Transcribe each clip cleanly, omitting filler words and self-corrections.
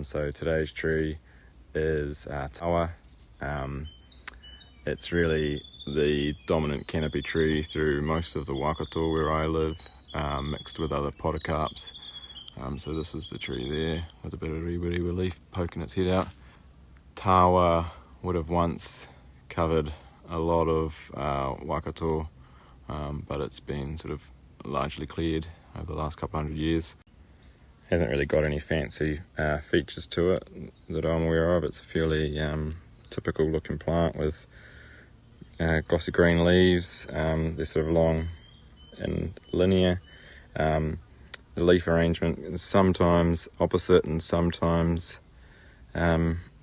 So today's tree is Tawa. It's really the dominant canopy tree through most of the Waikato where I live, mixed with other podocarps. So this is the tree there with a bit of rewe leaf poking its head out. Tawa would have once covered a lot of Waikato, but it's been sort of largely cleared over the last couple hundred years. Hasn't really got any fancy features to it that I'm aware of. It's a fairly typical looking plant with glossy green leaves. They're sort of long and linear. The leaf arrangement is sometimes opposite and sometimes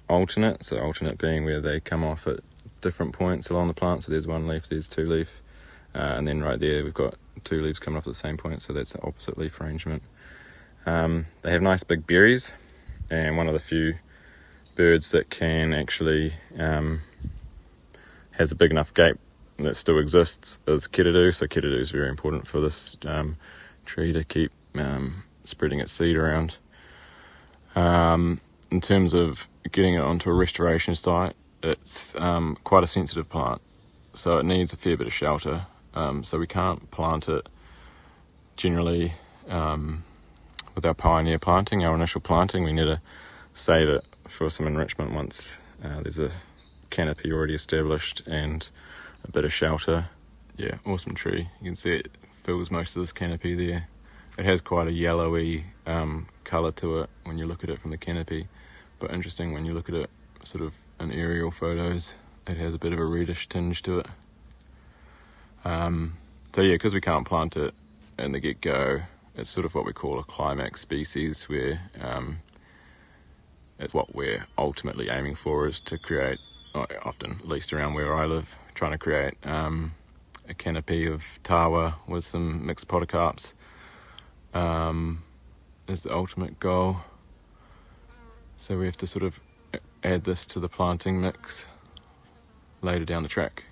alternate. So alternate being where they come off at different points along the plant. So there's one leaf, there's two leaf, and then right there we've got two leaves coming off at the same point. So that's the opposite leaf arrangement. They have nice big berries, and one of the few birds that can actually has a big enough gape that still exists is kiridu. So kiridu is very important for this tree to keep spreading its seed around. In terms of getting it onto a restoration site, it's quite a sensitive plant, so it needs a fair bit of shelter. So we can't plant it generally with our pioneer planting, our initial planting. We need to save it for some enrichment once there's a canopy already established and a bit of shelter. Yeah, awesome tree. You can see it fills most of this canopy there. It has quite a yellowy colour to it when you look at it from the canopy, but interesting when you look at it sort of in aerial photos, it has a bit of a reddish tinge to it. So yeah, because we can't plant it in the get-go, it's sort of what we call a climax species, where it's what we're ultimately aiming for, is to create, often at least around where I live, trying to create a canopy of tawa with some mixed podocarps is the ultimate goal. So we have to sort of add this to the planting mix later down the track.